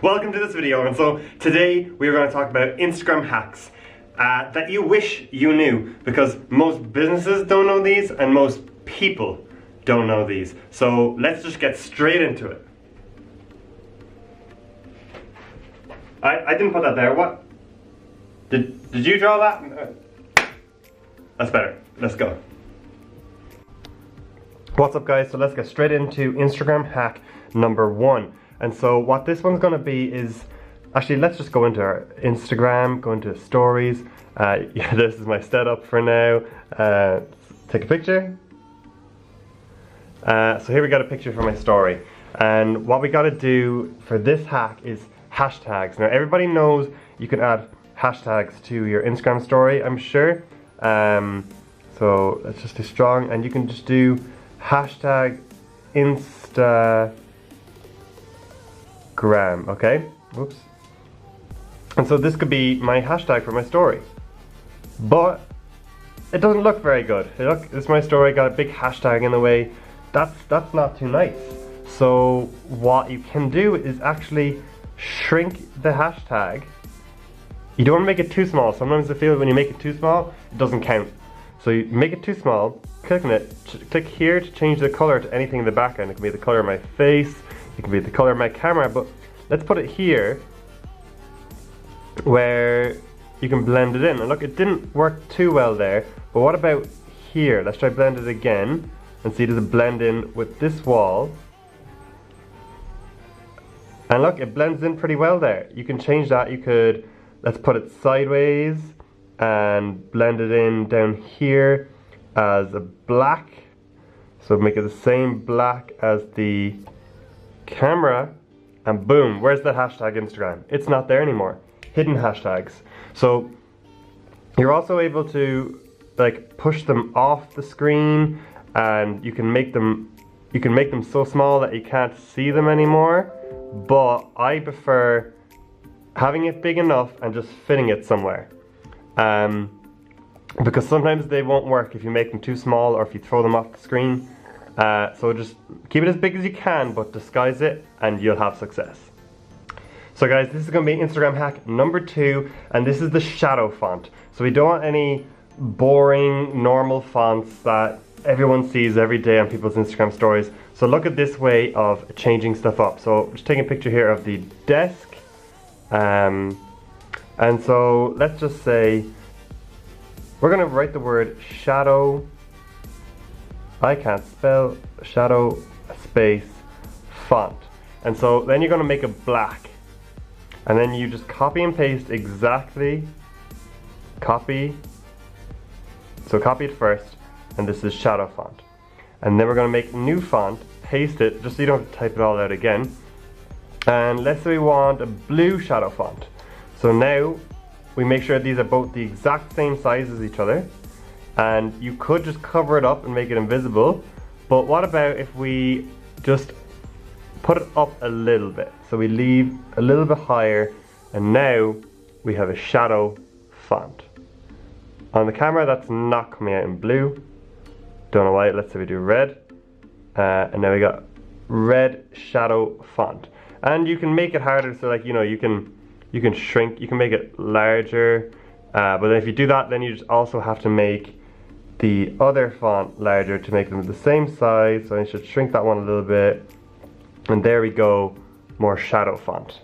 Welcome to this video, and so today we are going to talk about Instagram hacks that you wish you knew, because most businesses don't know these and most people don't know these. So let's just get straight into it. I didn't put that there. What? Did you draw that? That's better. Let's go. What's up, guys? So let's get straight into Instagram hack number 1. And so what this one's going to be is, actually let's just go into our Instagram, go into stories. Yeah, this is my setup for now. Take a picture. So here we got a picture for my story. And what we got to do for this hack is hashtags. Now everybody knows you can add hashtags to your Instagram story, I'm sure. So let's just do strong, and you can just do hashtag Instagram, okay? Whoops. And so this could be my hashtag for my story, but it doesn't look very good. Hey, look, this is my story, got a big hashtag in the way. That's not too nice. So what you can do is actually shrink the hashtag. You don't want to make it too small. Sometimes I feel when you make it too small, it doesn't count. So you make it too small, click on it, click here to change the color to anything in the background. It can be the color of my face, it can be the color of my camera, but let's put it here where you can blend it in. And look, it didn't work too well there, but what about here? Let's try blend it again and see, does it blend in with this wall? And look, it blends in pretty well there. You can change that. You could, let's put it sideways and blend it in down here as a black. So make it the same black as the camera, and boom, where's the hashtag Instagram? It's not there anymore. Hidden hashtags. So you're also able to like push them off the screen, and you can make them so small that you can't see them anymore. But I prefer having it big enough and just fitting it somewhere. Because sometimes they won't work if you make them too small or if you throw them off the screen. So just keep it as big as you can, but disguise it and you'll have success. So guys, this is going to be Instagram hack number 2, and this is the shadow font. So we don't want any boring normal fonts that everyone sees every day on people's Instagram stories. So look at this way of changing stuff up. So just taking a picture here of the desk. And so let's just say we're going to write the word shadow. I can't spell shadow space font. And so then you're going to make it black. And then you just copy and paste exactly. Copy. So copy it first. And this is shadow font. And then we're going to make a new font, paste it, just so you don't have to type it all out again. And let's say we want a blue shadow font. So now we make sure these are both the exact same size as each other. And you could just cover it up and make it invisible. But what about if we just put it up a little bit? So we leave a little bit higher, and now we have a shadow font. On the camera, that's not coming out in blue. Don't know why. Let's say we do red. And now we got red shadow font. And you can make it harder, so like, you know, you can shrink, you can make it larger, but then if you do that, then you just also have to make the other font larger to make them the same size. So I should shrink that one a little bit, and there we go, more shadow font.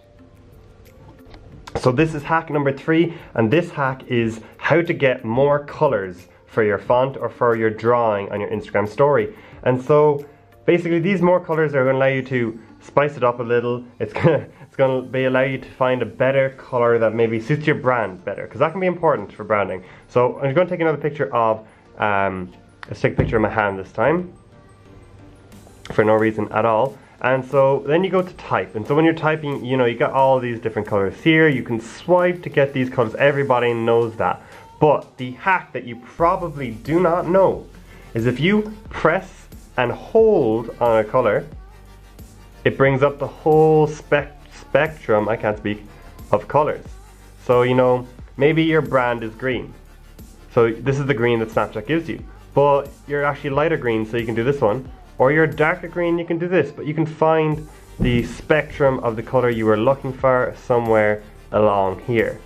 So this is hack number 3, and this hack is how to get more colors for your font or for your drawing on your Instagram story. And so basically these more colors are going to allow you to spice it up a little. It's gonna allow you to find a better color that maybe suits your brand better, because that can be important for branding. So I'm going to take another picture of, let's take a picture of my hand this time, for no reason at all. And so then you go to type, and so when you're typing, you know, you got all these different colors here. You can swipe to get these colors. Everybody knows that. But the hack that you probably do not know is if you press and hold on a color, it brings up the whole spectrum, I can't speak, of colors. So, you know, maybe your brand is green. So this is the green that Snapchat gives you. But you're actually lighter green, so you can do this one. Or you're darker green, you can do this. But you can find the spectrum of the color you were looking for somewhere along here.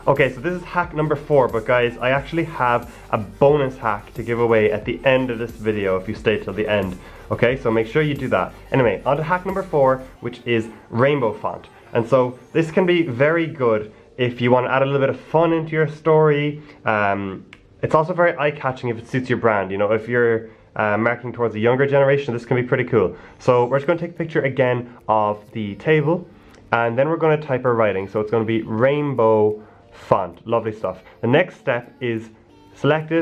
Okay, so this is hack number 4, but guys, I actually have a bonus hack to give away at the end of this video if you stay till the end. Okay, so make sure you do that. Anyway, on to hack number 4, which is rainbow font. And so this can be very good if you want to add a little bit of fun into your story. It's also very eye-catching if it suits your brand. You know, if you're marketing towards a younger generation, this can be pretty cool. So we're just going to take a picture again of the table, and then we're going to type our writing. So it's going to be rainbow font. Lovely stuff. The next step is select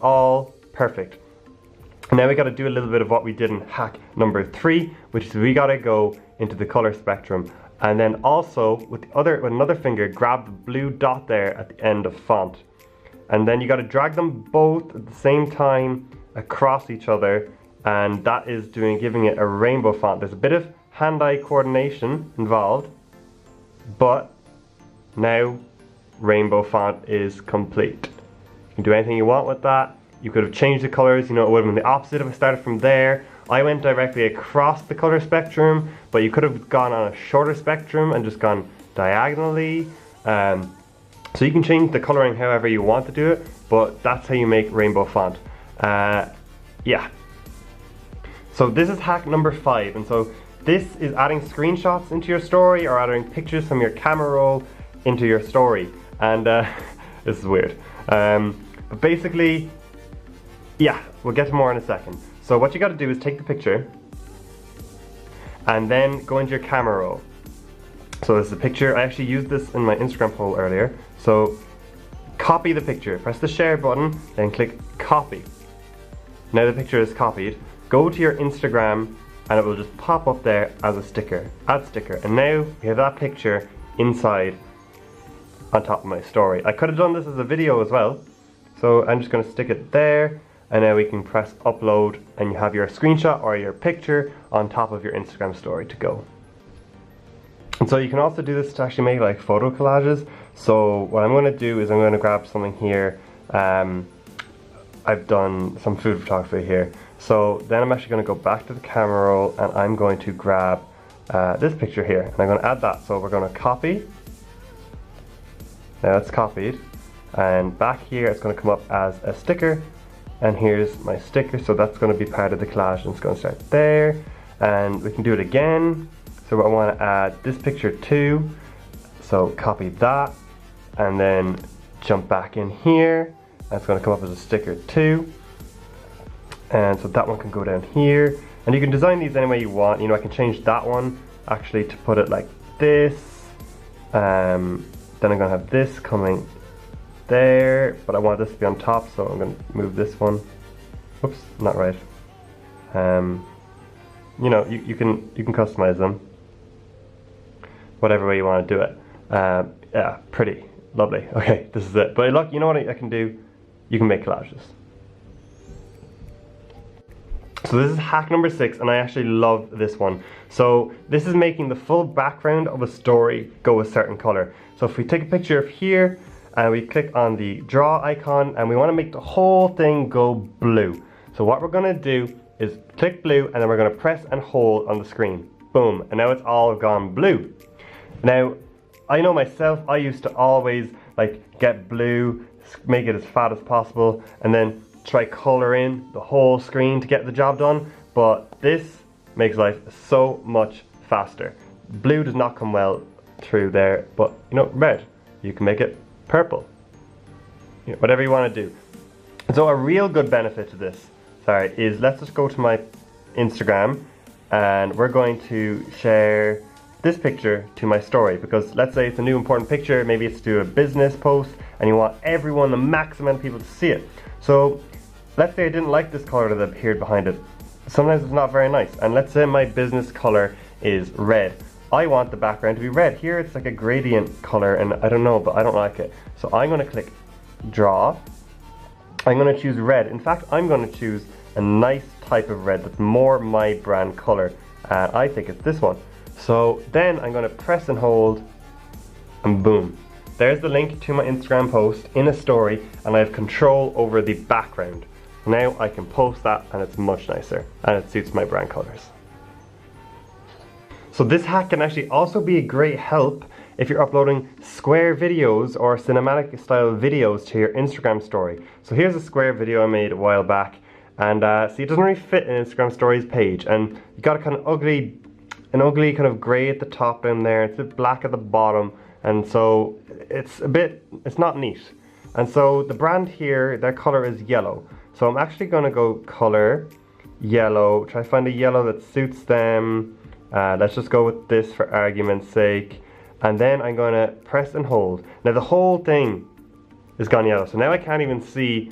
all, perfect. And now we got to do a little bit of what we did in hack number 3, which is we got to go into the color spectrum, and then also with another finger grab the blue dot there at the end of font, and then you got to drag them both at the same time across each other, and that is giving it a rainbow font. There's a bit of hand-eye coordination involved, but now rainbow font is complete. You can do anything you want with that. You could have changed the colors, you know, it would have been the opposite if I started from there. I went directly across the color spectrum, but you could have gone on a shorter spectrum and just gone diagonally. So you can change the coloring however you want to do it, but that's how you make rainbow font. Yeah. So this is hack number 5, and so this is adding screenshots into your story or adding pictures from your camera roll into your story. And this is weird. But basically, yeah, we'll get to more in a second. So what you got to do is take the picture and then go into your camera roll. So this is a picture. I actually used this in my Instagram poll earlier. So copy the picture, press the share button, then click copy. Now the picture is copied. Go to your Instagram and it will just pop up there as a sticker, add sticker. And now we have that picture inside on top of my story. I could have done this as a video as well. So I'm just going to stick it there, and now we can press upload and you have your screenshot or your picture on top of your Instagram story to go. And so you can also do this to actually make like photo collages. So what I'm going to do is I'm going to grab something here. I've done some food photography here. So then I'm actually going to go back to the camera roll and I'm going to grab this picture here and I'm going to add that. So we're going to copy. Now it's copied, and back here it's going to come up as a sticker, and here's my sticker, so that's going to be part of the collage, and it's going to start there, and we can do it again. So I want to add this picture too, so copy that, and then jump back in here, that's going to come up as a sticker too, and so that one can go down here, and you can design these any way you want. You know, I can change that one actually to put it like this. Then I'm going to have this coming there, but I want this to be on top, so I'm going to move this one. Oops, not right. You know, you can customize them whatever way you want to do it. Yeah, pretty lovely. Okay, this is it. But look, you know what I can do? You can make collages. So this is hack number 6, and I actually love this one. So this is making the full background of a story go a certain color. So if we take a picture of here and we click on the draw icon and we want to make the whole thing go blue. So what we're going to do is click blue and then we're going to press and hold on the screen. Boom, and now it's all gone blue. Now I know myself, I used to always like get blue, make it as fat as possible, and then try color in the whole screen to get the job done, but this makes life so much faster. Blue does not come well through there, but you know, red, you can make it purple, you know, whatever you want to do. So a real good benefit to this, is let's just go to my Instagram and we're going to share this picture to my story, because let's say it's a new important picture, maybe it's to do a business post and you want everyone, the max amount of people to see it. So let's say I didn't like this color that appeared behind it. Sometimes it's not very nice, and let's say my business color is red. I want the background to be red. Here it's like a gradient color and I don't know, but I don't like it. So I'm going to click draw. I'm going to choose red. In fact, I'm going to choose a nice type of red that's more my brand color, and I think it's this one. So then I'm going to press and hold, and boom. There's the link to my Instagram post in a story, and I have control over the background. Now I can post that and it's much nicer and it suits my brand colors. So this hack can actually also be a great help if you're uploading square videos or cinematic style videos to your Instagram story. So here's a square video I made a while back, and see, it doesn't really fit in Instagram stories page, and you got a kind of an ugly kind of grey at the top down there, it's a bit black at the bottom, and so it's not neat. And so the brand here, their color is yellow. So I'm actually gonna go color, yellow, try to find a yellow that suits them. Let's just go with this for argument's sake. And then I'm going to press and hold. Now the whole thing is gone yellow, so now I can't even see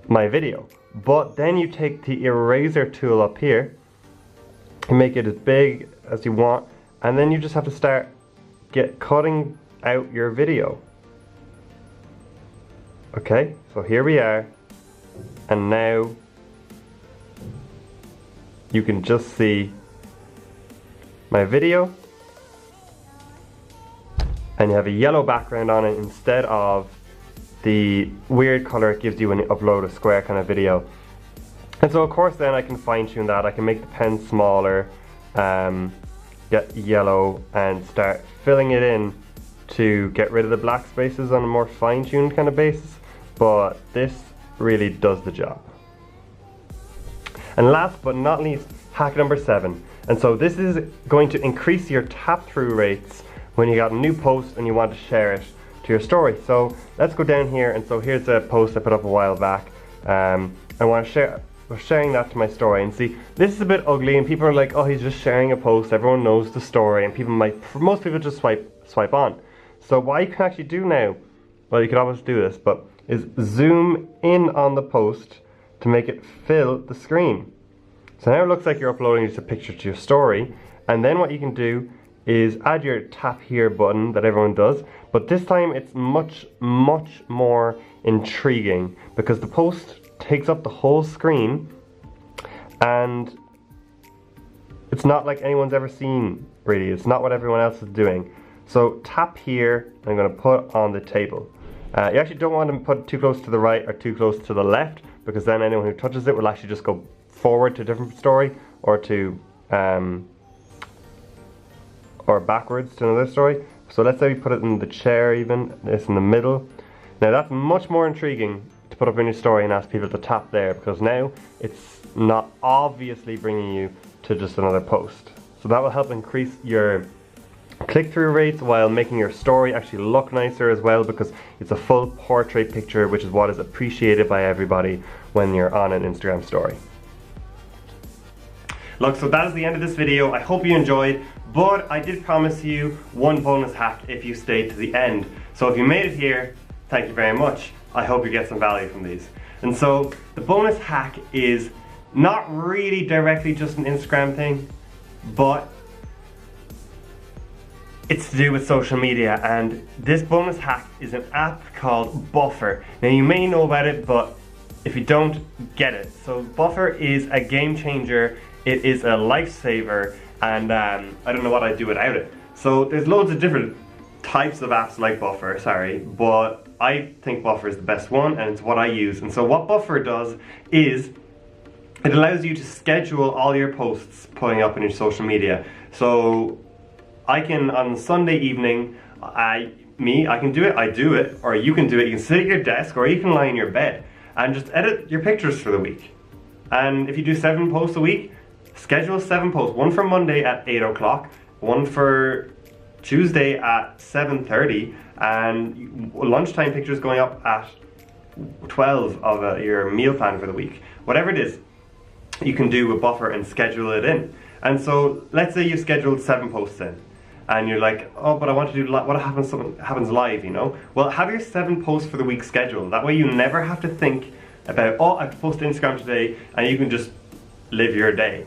my video. But then you take the eraser tool up here and make it as big as you want, and then you just have to start cutting out your video. Okay, so here we are, and now you can just see my video, and you have a yellow background on it instead of the weird color it gives you when you upload a square kind of video. And so of course then I can fine tune that. I can make the pen smaller, get yellow, and start filling it in to get rid of the black spaces on a more fine tuned kind of basis, but this really does the job. And last but not least, hack number 7. And so this is going to increase your tap through rates when you got a new post and you want to share it to your story. So let's go down here, and so here's a post I put up a while back. I want to sharing that to my story, and see, this is a bit ugly and people are like, oh, he's just sharing a post, everyone knows the story, and most people just swipe on. So what you can actually do now, well, you could always do this, but is zoom in on the post to make it fill the screen. So now it looks like you're uploading just a picture to your story, and then what you can do is add your tap here button that everyone does, but this time it's much more intriguing because the post takes up the whole screen and it's not like anyone's ever seen, really. It's not what everyone else is doing. So tap here, I'm going to put on the table. You actually don't want to put it too close to the right or too close to the left, because then anyone who touches it will actually just go forward to a different story, or to or backwards to another story. So let's say we put it in the chair, even this in the middle. Now that's much more intriguing to put up in your story and ask people to tap there, because now it's not obviously bringing you to just another post. So that will help increase your click-through rates while making your story actually look nicer as well, because it's a full portrait picture, which is what is appreciated by everybody when you're on an Instagram story. Look, so that is the end of this video. I hope you enjoyed, but I did promise you one bonus hack if you stayed to the end. So if you made it here, thank you very much. I hope you get some value from these. And so the bonus hack is not really directly just an Instagram thing, but it's to do with social media, and this bonus hack is an app called Buffer. Now you may know about it, but if you don't, get it. So Buffer is a game changer. It is a lifesaver, and I don't know what I'd do without it. So there's loads of different types of apps like Buffer, but I think Buffer is the best one, and it's what I use. And so what Buffer does is it allows you to schedule all your posts putting up in your social media. So I can, on Sunday evening, I can do it, I do it, or you can do it. You can sit at your desk, or you can lie in your bed and just edit your pictures for the week. And if you do 7 posts a week, schedule 7 posts. One for Monday at 8 o'clock, one for Tuesday at 7:30, and lunchtime pictures going up at 12 of your meal plan for the week. Whatever it is, you can do a Buffer and schedule it in. And so let's say you scheduled 7 posts in, and you're like, oh, but I want to do what happens, something happens live, you know? Well, have your 7 posts for the week scheduled. That way you never have to think about, oh, I have to post to Instagram today, and you can just live your day,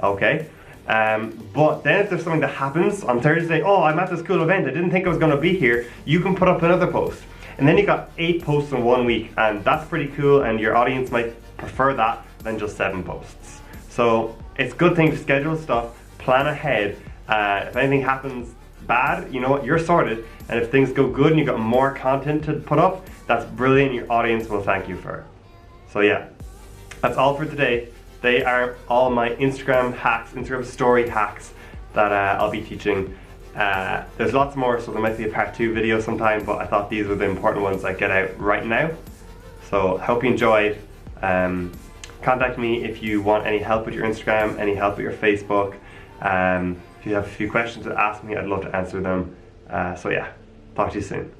okay? But then if there's something that happens on Thursday, oh, I'm at this cool event, I didn't think I was gonna be here, you can put up another post. And then you got 8 posts in 1 week, and that's pretty cool, and your audience might prefer that than just 7 posts. So it's a good thing to schedule stuff, plan ahead. If anything happens bad, you know what, you're sorted. And if things go good and you've got more content to put up, that's brilliant, your audience will thank you for it. So yeah, that's all for today. They are all my Instagram hacks, Instagram story hacks that I'll be teaching. There's lots more, so there might be a part 2 video sometime, but I thought these were the important ones I get out right now. So I hope you enjoyed. Contact me if you want any help with your Instagram, any help with your Facebook. If you have a few questions to ask me, I'd love to answer them. So yeah, talk to you soon.